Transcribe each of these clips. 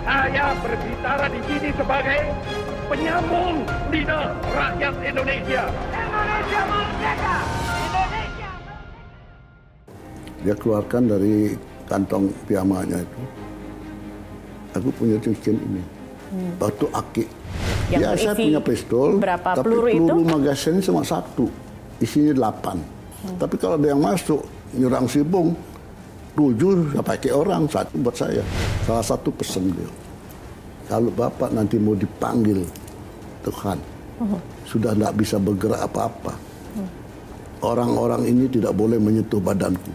Saya berbicara di sini sebagai penyambung lidah rakyat Indonesia. Indonesia merdeka! Indonesia merdeka! Dia keluarkan dari kantong piyamanya itu, aku punya cincin ini, batu akik. Ya, saya punya pistol, berapa tapi peluru itu? magasin cuma 1, isinya 8. Tapi kalau ada yang masuk, nyerang si Bung, 7, ya pakai orang, 1 buat saya. Salah satu pesan beliau, kalau Bapak nanti mau dipanggil Tuhan, sudah tidak bisa bergerak apa-apa. Orang-orang ini tidak boleh menyentuh badanku.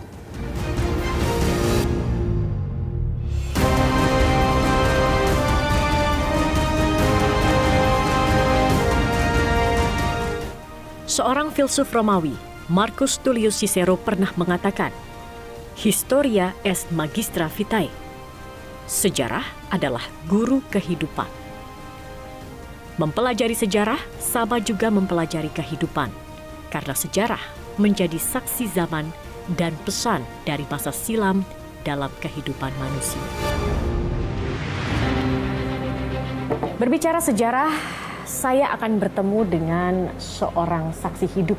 Seorang filsuf Romawi, Marcus Tullius Cicero, pernah mengatakan, Historia est magistra vitae. Sejarah adalah guru kehidupan. Mempelajari sejarah sama juga mempelajari kehidupan, karena sejarah menjadi saksi zaman dan pesan dari masa silam dalam kehidupan manusia. Berbicara sejarah, saya akan bertemu dengan seorang saksi hidup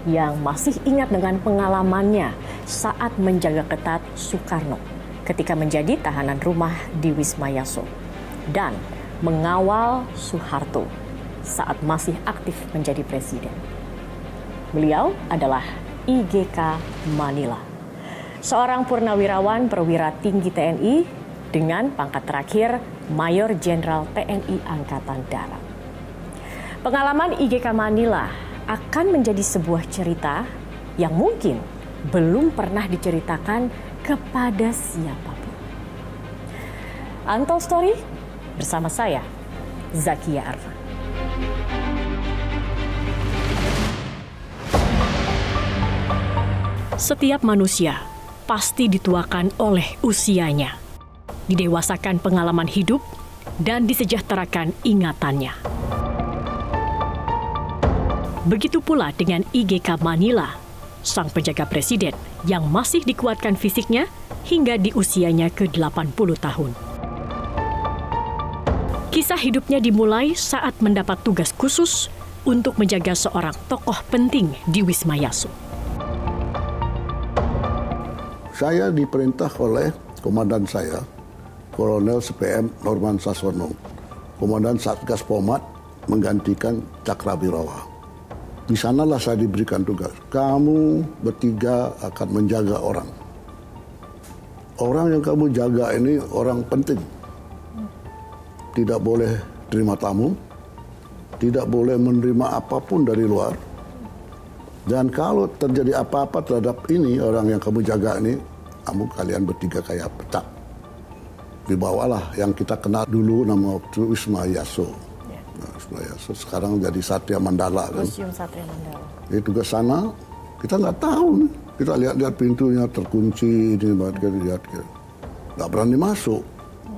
yang masih ingat dengan pengalamannya saat menjaga ketat Soekarno ketika menjadi tahanan rumah di Wisma Yaso dan mengawal Soeharto saat masih aktif menjadi presiden. Beliau adalah IGK Manila, seorang purnawirawan perwira tinggi TNI dengan pangkat terakhir Mayor Jenderal TNI Angkatan Darat. Pengalaman IGK Manila akan menjadi sebuah cerita yang mungkin belum pernah diceritakan kepada siapapun. Untold Story bersama saya, Zakia Arfan. Setiap manusia pasti dituakan oleh usianya, didewasakan pengalaman hidup, dan disejahterakan ingatannya. Begitu pula dengan IGK Manila, sang penjaga presiden yang masih dikuatkan fisiknya hingga di usianya ke-80 tahun. Kisah hidupnya dimulai saat mendapat tugas khusus untuk menjaga seorang tokoh penting di Wisma Yaso. Saya diperintah oleh komandan saya, Kolonel CPM Norman Sasono, Komandan Satgas Pomat, menggantikan Cakrawirawa. Di sanalah saya diberikan tugas. Kamu bertiga akan menjaga orang. Orang yang kamu jaga ini orang penting. Tidak boleh terima tamu, tidak boleh menerima apapun dari luar. Dan kalau terjadi apa-apa terhadap ini, orang yang kamu jaga ini, kalian bertiga kayak petak. Dibawalah yang kita kenal dulu nama waktu Wisma Yaso. Sekarang jadi Satria Mandala kan. Museum Satria Mandala. Itu ke sana, kita nggak tahu nih. Kita lihat-lihat pintunya terkunci, ini lihat. Nggak berani masuk.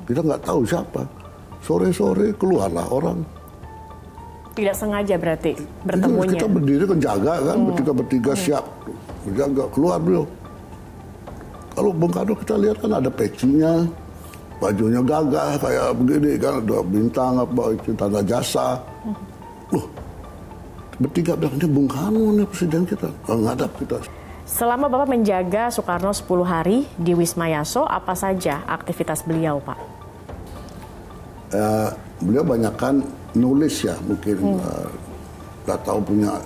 Kita nggak tahu siapa. Sore-sore keluarlah orang. Tidak sengaja berarti bertemunya. Kita berdiri kan jaga kan, bertiga siap. Berjaga, keluar beliau. Kalau Bung Karno kita lihat kan ada pecinya. Bajunya gagah kayak begini kan, ada bintang apa itu tanda jasa. Bertiga bilang, ini Bung Karno nih presiden kita, ngadap kita. Selama Bapak menjaga Soekarno 10 hari di Wisma Yaso, apa saja aktivitas beliau, Pak? Beliau banyakkan nulis ya, mungkin nggak tahu punya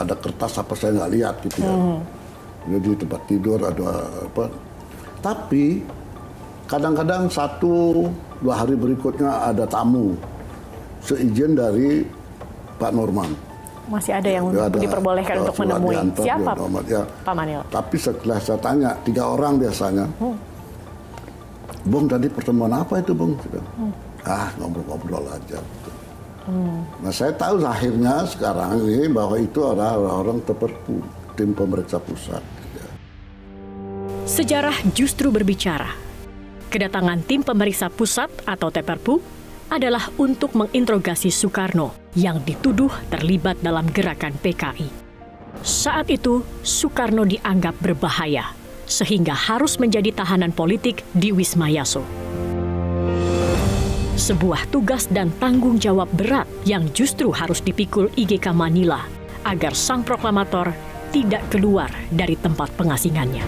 ada kertas apa saya nggak lihat gitu ya. Beliau di tempat tidur ada apa. Tapi kadang-kadang 1-2 hari berikutnya ada tamu seizin dari Pak Norman. Masih ada yang diperbolehkan untuk menemui. Siapa Pak Manila? Tapi setelah saya tanya, 3 orang biasanya. Bung, tadi pertemuan apa itu Bung? Ngobrol-ngobrol aja. Nah saya tahu akhirnya sekarang ini bahwa itu adalah orang Teperpu, tim pemeriksa pusat. Sejarah justru berbicara. Kedatangan tim pemeriksa pusat atau Teperpu adalah untuk menginterogasi Soekarno yang dituduh terlibat dalam gerakan PKI. Saat itu, Soekarno dianggap berbahaya, sehingga harus menjadi tahanan politik di Wisma Yaso. Sebuah tugas dan tanggung jawab berat yang justru harus dipikul IGK Manila agar sang proklamator tidak keluar dari tempat pengasingannya.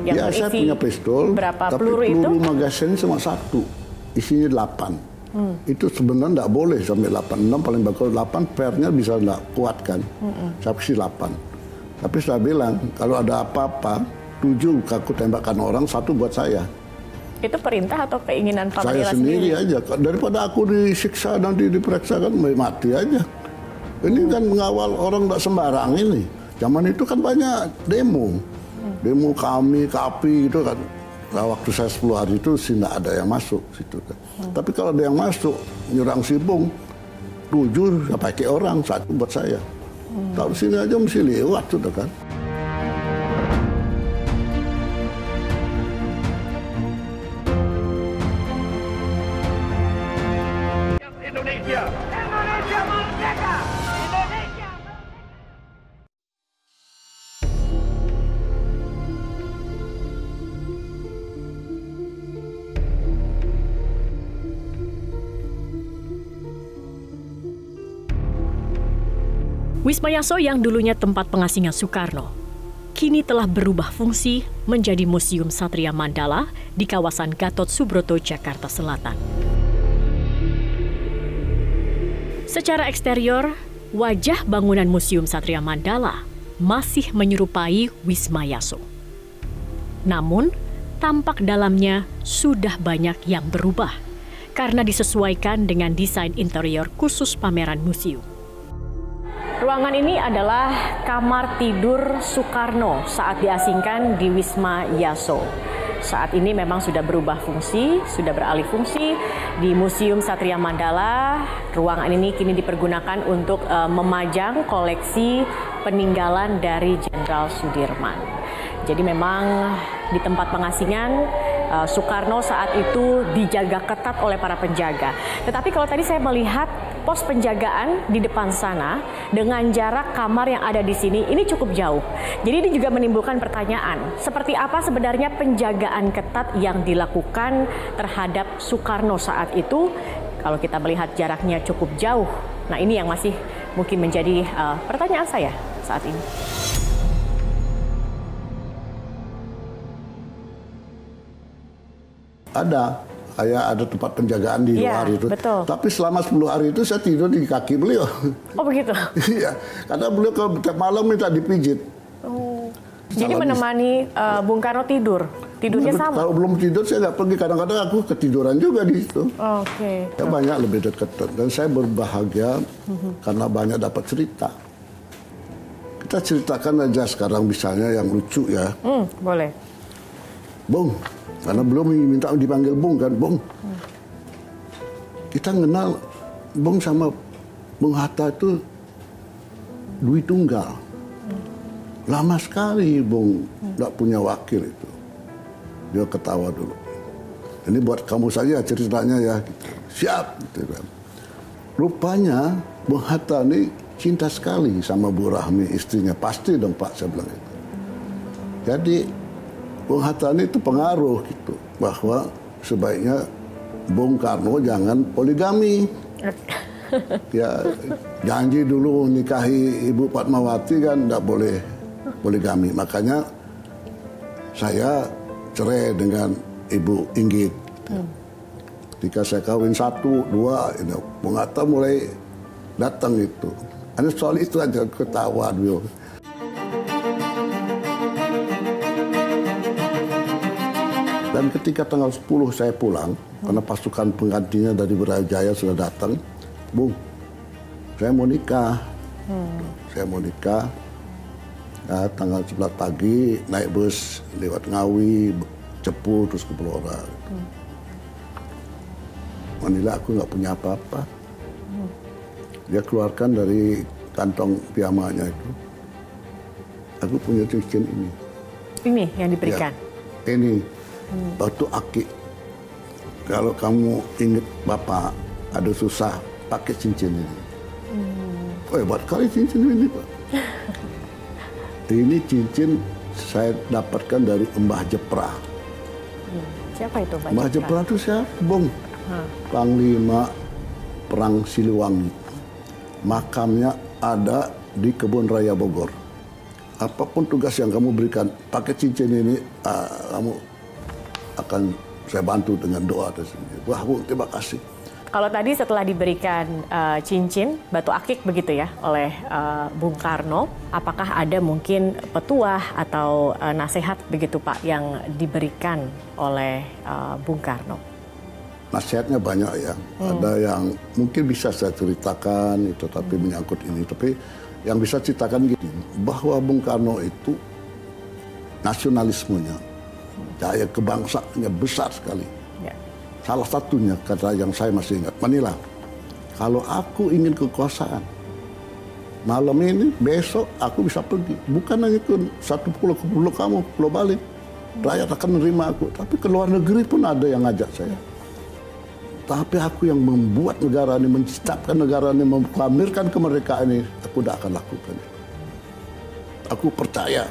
Yang Ya, saya punya pistol, berapa tapi peluru itu? peluru magasin cuma 1, isinya 8. Itu sebenarnya tidak boleh sampai 8. 6 paling bagus 8, pernya bisa tidak kuatkan. Saya kasih 8. Tapi saya bilang, kalau ada apa-apa, 7 aku tembakan orang, 1 buat saya. Itu perintah atau keinginan Pak Saya Manila sendiri aja. Daripada aku disiksa nanti diperiksa kan mati aja. Ini kan mengawal orang tidak sembarang ini. Zaman itu kan banyak demo. Demo kami, KAPI gitu kan. Nah, waktu saya 10 hari itu sih tidak ada yang masuk situ kan. Tapi kalau ada yang masuk, nyerang si Bung, 7 ya pakai orang, 1 buat saya. Tahu sini aja mesti lewat sudah kan. Indonesia. Indonesia merdeka. Indonesia. Wisma Yaso yang dulunya tempat pengasingan Soekarno, kini telah berubah fungsi menjadi Museum Satria Mandala di kawasan Gatot Subroto, Jakarta Selatan. Secara eksterior, wajah bangunan Museum Satria Mandala masih menyerupai Wisma Yaso. Namun, tampak dalamnya sudah banyak yang berubah karena disesuaikan dengan desain interior khusus pameran museum. Ruangan ini adalah kamar tidur Soekarno saat diasingkan di Wisma Yaso. Saat ini memang sudah berubah fungsi, sudah beralih fungsi di Museum Satria Mandala. Ruangan ini kini dipergunakan untuk memajang koleksi peninggalan dari Jenderal Sudirman. Jadi memang di tempat pengasingan Soekarno saat itu dijaga ketat oleh para penjaga. Tetapi kalau tadi saya melihat pos penjagaan di depan sana dengan jarak kamar yang ada di sini ini cukup jauh. Jadi ini juga menimbulkan pertanyaan, seperti apa sebenarnya penjagaan ketat yang dilakukan terhadap Soekarno saat itu kalau kita melihat jaraknya cukup jauh. Nah, ini yang masih mungkin menjadi pertanyaan saya saat ini. Ada, kayak ada tempat penjagaan di Ya, luar itu. betul. Tapi selama 10 hari itu saya tidur di kaki beliau. Oh begitu? Iya, karena beliau kalau tiap malam minta dipijit. Oh. Jadi menemani Bung Karno tidur? Tidurnya sama? Kalau belum tidur saya nggak pergi, kadang-kadang aku ketiduran juga di situ. Oke. Ya, banyak lebih dekat. Dan saya berbahagia karena banyak dapat cerita. Kita ceritakan aja sekarang misalnya yang lucu ya. Boleh. Bung, karena belum minta dipanggil Bung kan, Bung. Kita kenal Bung sama Bung Hatta itu Dwi Tunggal. Lama sekali Bung nggak punya wakil itu. Dia ketawa dulu. Ini buat kamu saja ceritanya ya. Gitu. Siap. Gitu kan. Rupanya Bung Hatta ini cinta sekali sama Bu Rahmi istrinya. Pasti dong Pak, saya bilang itu. Jadi Bung Hatta ini itu pengaruh gitu, bahwa sebaiknya Bung Karno jangan poligami. Ya, janji dulu nikahi Ibu Fatmawati kan tidak boleh poligami. Makanya saya cerai dengan Ibu Inggit. Ketika saya kawin 1, 2, Bung Hatta mulai datang itu. Hanya soal itu aja ketawa beliau. Dan ketika tanggal 10 saya pulang, karena pasukan penggantinya dari Brawijaya sudah datang, Bung, saya mau nikah. Saya mau nikah. Nah, tanggal 11 pagi naik bus lewat Ngawi, Cepu, terus ke Blora. Manila aku nggak punya apa-apa. Dia keluarkan dari kantong piyamanya itu. Aku punya cincin ini. Ini yang diberikan? Ya, ini. Batu akik. Kalau kamu ingat Bapak ada susah, pakai cincin ini. Oh, hebat kali cincin ini, Pak. Ini cincin saya dapatkan dari Mbah Jepra. Siapa itu Mbah Mbah Jepra itu siapa? Bung. Panglima Perang Siliwangi. Makamnya ada di Kebun Raya Bogor. Apapun tugas yang kamu berikan, pakai cincin ini, kamu akan saya bantu dengan doa. Wah, Bu, terima kasih. Kalau tadi setelah diberikan cincin batu akik begitu ya oleh Bung Karno, apakah ada mungkin petuah atau nasihat begitu Pak yang diberikan oleh Bung Karno? Nasihatnya banyak ya. Ada yang mungkin bisa saya ceritakan itu, tapi menyangkut ini. Tapi yang bisa ceritakan gini, bahwa Bung Karno itu nasionalismenya, daya kebangsaannya besar sekali. Ya. Salah satunya kata yang saya masih ingat, Manila, kalau aku ingin kekuasaan, malam ini, besok aku bisa pergi. Bukan hanya ke satu pulau, ke pulau kamu, Pulau Bali. Rakyat akan menerima aku. Tapi ke luar negeri pun ada yang ngajak saya. Tapi aku yang membuat negara ini, menciptakan negara ini, memproklamirkan kemerdekaan ini, aku tidak akan lakukan itu. Aku percaya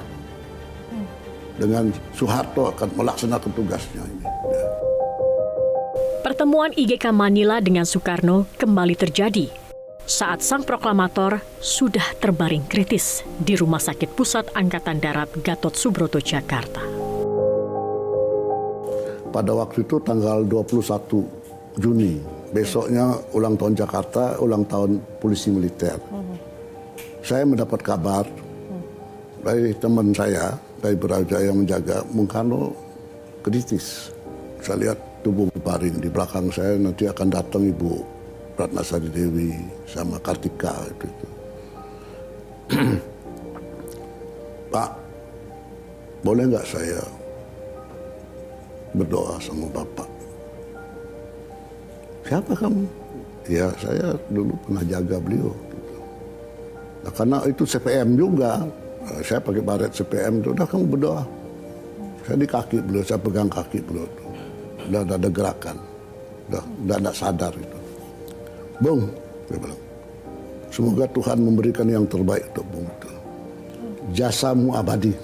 dengan Soeharto akan melaksanakan tugasnya ini. Pertemuan IGK Manila dengan Soekarno kembali terjadi saat sang proklamator sudah terbaring kritis di Rumah Sakit Pusat Angkatan Darat Gatot Subroto, Jakarta. Pada waktu itu tanggal 21 Juni, besoknya ulang tahun Jakarta, ulang tahun Polisi Militer. Saya mendapat kabar dari teman saya, dari Beraja yang menjaga, Bung Karno kritis. Saya lihat tubuh baring di belakang saya, nanti akan datang Ibu Ratnasari Dewi sama Kartika itu. Pak, boleh nggak saya berdoa sama Bapak? Siapa kamu? Ya, saya dulu pernah jaga beliau. Nah, karena itu CPM juga, saya pakai baret CPM itu, udah kamu berdoa. Saya di kaki beliau, saya pegang kaki beliau. Udah ada gerakan, udah ada sadar itu. Bung, dia bilang, semoga Tuhan memberikan yang terbaik untuk Bung. Jasamu abadi.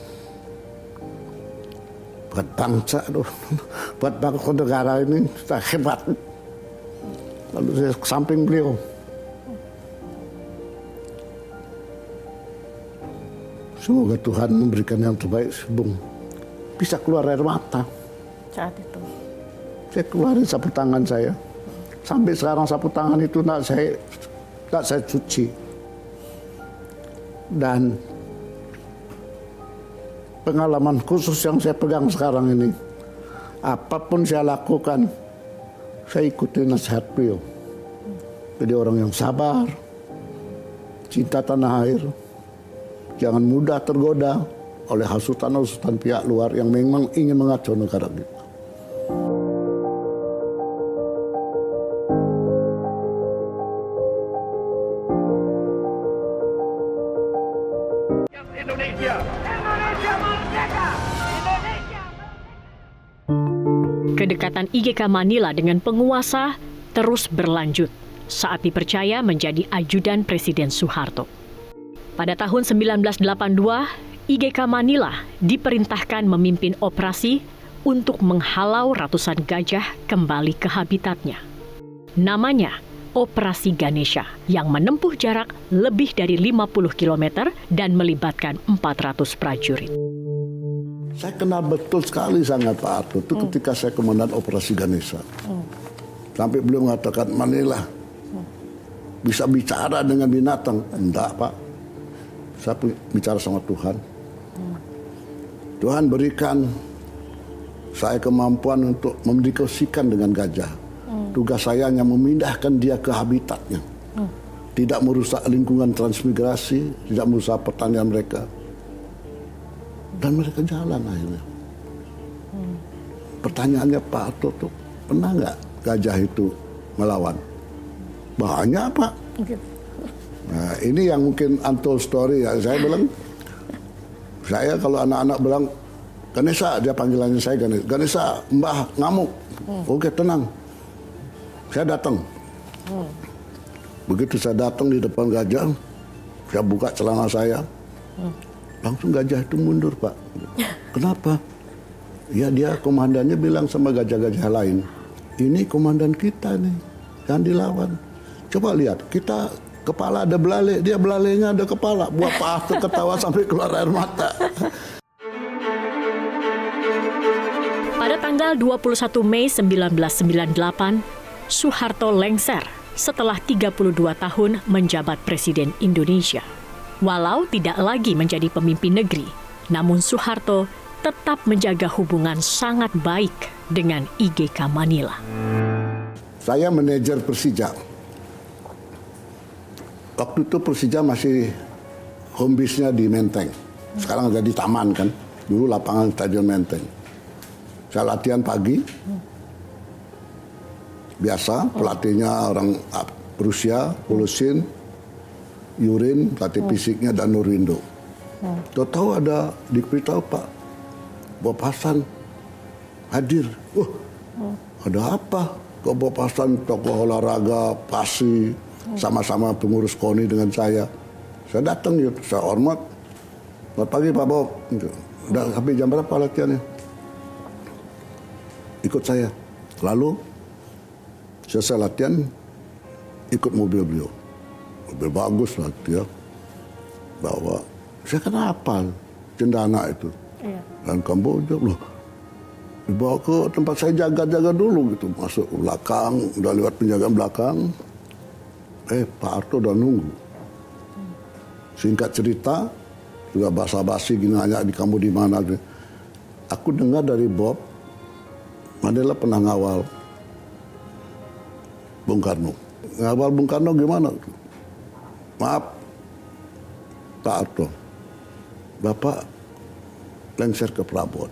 Buat bangsa, buat bangsa negara ini, kita hebat. Lalu saya ke samping beliau. Semoga Tuhan memberikan yang terbaik, Bung. Bisa keluar air mata. Saat itu. Saya keluarin sapu tangan saya. Sampai sekarang sapu tangan itu tidak saya cuci. Dan pengalaman khusus yang saya pegang sekarang ini, apapun saya lakukan, saya ikuti nasihat beliau. Jadi orang yang sabar, cinta tanah air, jangan mudah tergoda oleh hasutan-hasutan pihak luar yang memang ingin mengacau negara kita. Indonesia. Indonesia merdeka. Indonesia merdeka. Kedekatan IGK Manila dengan penguasa terus berlanjut saat dipercaya menjadi ajudan Presiden Soeharto. Pada tahun 1982, IGK Manila diperintahkan memimpin operasi untuk menghalau ratusan gajah kembali ke habitatnya. Namanya Operasi Ganesha yang menempuh jarak lebih dari 50 km dan melibatkan 400 prajurit. Saya kenal betul sekali sangat Pak Harto itu ketika saya komandan Operasi Ganesha. Sampai beliau mengatakan, Manila bisa bicara dengan binatang. Enggak Pak, saya bicara sama Tuhan. Tuhan berikan saya kemampuan untuk mendiskusikan dengan gajah. Tugas saya hanya memindahkan dia ke habitatnya. Tidak merusak lingkungan transmigrasi, tidak merusak pertanian mereka. Dan mereka jalan akhirnya. Pertanyaannya Pak Harto tuh, pernah nggak gajah itu melawan? Banyak Pak. Nah ini yang mungkin untold story ya. Saya bilang, saya kalau anak-anak bilang, Ganesha, dia panggilannya saya Ganesha. Ganesha, Mbah ngamuk. Oke tenang. Saya datang. Begitu saya datang di depan gajah, saya buka celana saya. Langsung gajah itu mundur Pak. Kenapa? Ya dia komandannya bilang sama gajah-gajah lain, ini komandan kita nih, jangan dilawan. Coba lihat, kita kepala ada belalai, dia belalainya ada kepala. Buat Pak Harto ketawa sampai keluar air mata. Pada tanggal 21 Mei 1998, Soeharto lengser setelah 32 tahun menjabat Presiden Indonesia. Walau tidak lagi menjadi pemimpin negeri, namun Soeharto tetap menjaga hubungan sangat baik dengan IGK Manila. Saya manajer Persija. Waktu itu Persija masih home base-nya di Menteng. Sekarang ada di Taman kan. Dulu lapangan Stadion Menteng. Saya latihan pagi. Biasa, pelatihnya orang Rusia, Polusin, Yurin, pelatih fisiknya dan Nurwindo. Tahu ada diberitahu Pak Bob Hasan hadir. Ada apa? Kok Bob Hasan tokoh olahraga, pasti sama-sama pengurus KONI dengan saya. Saya datang gitu, saya hormat. Selamat pagi Pak Bob. Udah sampai jam berapa latihannya? Ikut saya. Lalu selesai latihan, ikut mobil beliau. Mobil bagus lah dia. Bawa. Saya kenapa cendana itu? Iya. Dan Kamboja loh, dibawa ke tempat saya jaga-jaga dulu gitu, masuk ke belakang, udah lewat penjagaan belakang, Pak Harto udah nunggu. Singkat cerita, juga basa-basi gini, nanya di kamu di mana? Aku dengar dari Bob, Mandela pernah ngawal Bung Karno. Ngawal Bung Karno gimana? Maaf, Pak Harto, Bapak lengser ke Prabon.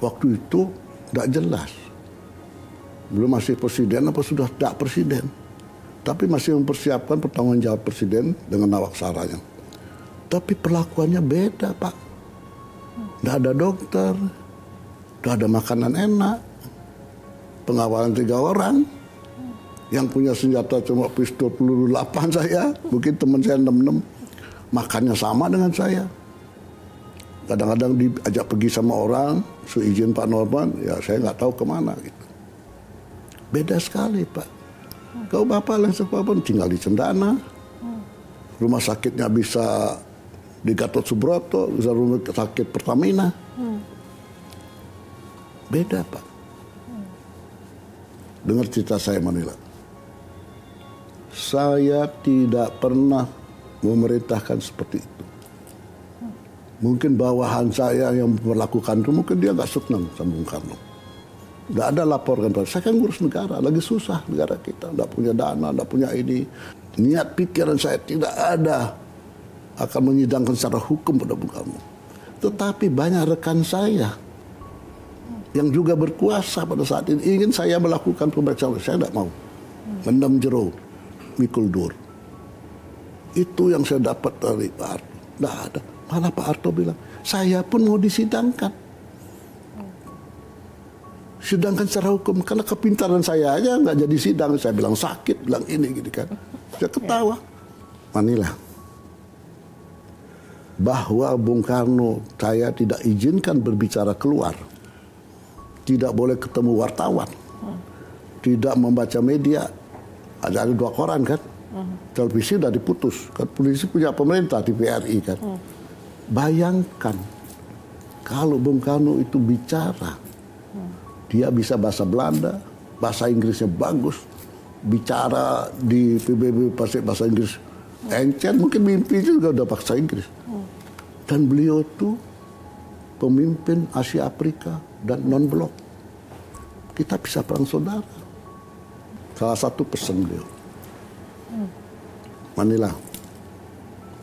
Waktu itu tidak jelas. Belum masih presiden apa sudah tidak presiden. Tapi masih mempersiapkan pertanggung jawab presiden dengan nawaksaranya. Tapi perlakuannya beda Pak. Tidak ada dokter. Tidak ada makanan enak. Pengawalan 3 orang. Yang punya senjata cuma pistol peluru 8 saya. Mungkin teman saya 66. Makannya sama dengan saya. Kadang-kadang diajak pergi sama orang, seizin Pak Norman, ya saya nggak tahu kemana gitu. Beda sekali Pak. Kau Bapak langsung Pak tinggal di Cendana, rumah sakitnya bisa di Gatot Subroto, bisa rumah sakit Pertamina. Beda Pak. Dengar cerita saya Manila. Saya tidak pernah memerintahkan seperti itu. Mungkin bawahan saya yang melakukan itu, mungkin dia nggak senang sama Bung Karno. Nggak ada laporkan. Saya kan ngurus negara, lagi susah negara kita. Nggak punya dana, nggak punya ini. Niat pikiran saya tidak ada akan menyidangkan secara hukum pada Bung Karno. Tetapi banyak rekan saya yang juga berkuasa pada saat ini ingin saya melakukan pemeriksaan. Saya tidak mau. Mendam jero, mikul dur. Itu yang saya dapat dari Pak Harto. Nggak ada. Malah Pak Harto bilang, saya pun mau disidangkan. Sidangkan secara hukum. Karena kepintaran saya aja nggak jadi sidang. Saya bilang sakit, bilang ini gitu kan. Saya ketawa. Manila. Bahwa Bung Karno saya tidak izinkan berbicara keluar. Tidak boleh ketemu wartawan. Tidak membaca media. Ada 2 koran kan. Televisi udah diputus. Kan polisi punya pemerintah di PRI kan. Bayangkan kalau Bung Karno itu bicara, dia bisa bahasa Belanda, bahasa Inggrisnya bagus, bicara di PBB pasti bahasa Inggris encer, mungkin mimpi juga udah bahasa Inggris. Dan beliau itu pemimpin Asia Afrika dan non-blok. Kita bisa perang saudara. Salah satu pesan beliau, Manila,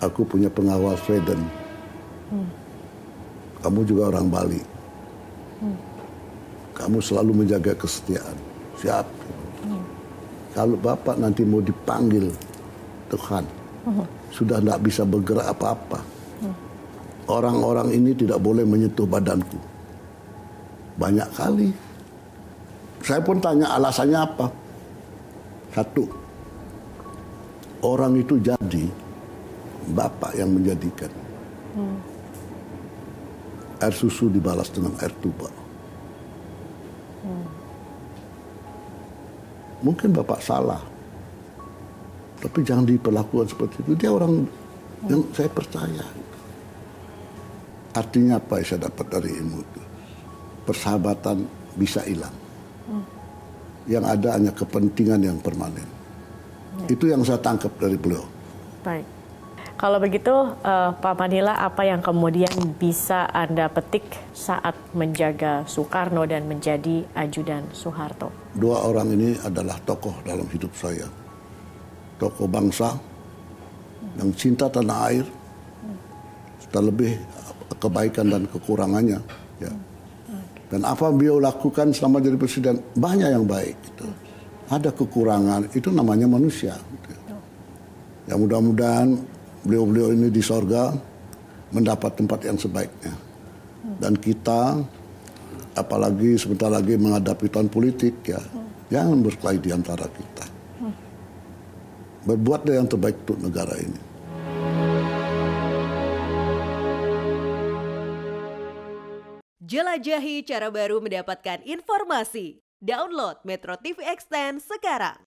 aku punya pengawal Sweden. Kamu juga orang Bali. Kamu selalu menjaga kesetiaan. Siap. Kalau Bapak nanti mau dipanggil Tuhan, sudah tidak bisa bergerak apa-apa. Orang-orang ini tidak boleh menyentuh badanku. Banyak kali. Saya pun tanya alasannya apa. 1, orang itu jadi Bapak yang menjadikan. air susu dibalas dengan air tuba. Mungkin Bapak salah, tapi jangan diperlakukan seperti itu. Dia orang yang saya percaya. Artinya apa yang saya dapat dari ilmu itu? Persahabatan bisa hilang. Yang ada hanya kepentingan yang permanen. Itu yang saya tangkap dari beliau. Baik. Kalau begitu, Pak Manila, apa yang kemudian bisa Anda petik saat menjaga Soekarno dan menjadi ajudan Soeharto? Dua orang ini adalah tokoh dalam hidup saya. Tokoh bangsa yang cinta tanah air, terlebih kebaikan dan kekurangannya. Ya. Dan apa beliau lakukan selama jadi presiden, banyak yang baik. Gitu. Ada kekurangan, itu namanya manusia. Gitu. Ya mudah-mudahan beliau-beliau ini di sorga mendapat tempat yang sebaiknya. Dan kita, apalagi sebentar lagi menghadapi tahun politik, ya, jangan berkelahi di antara kita. Berbuatlah yang terbaik untuk negara ini. Jelajahi cara baru mendapatkan informasi. Download Metro TV Extend sekarang.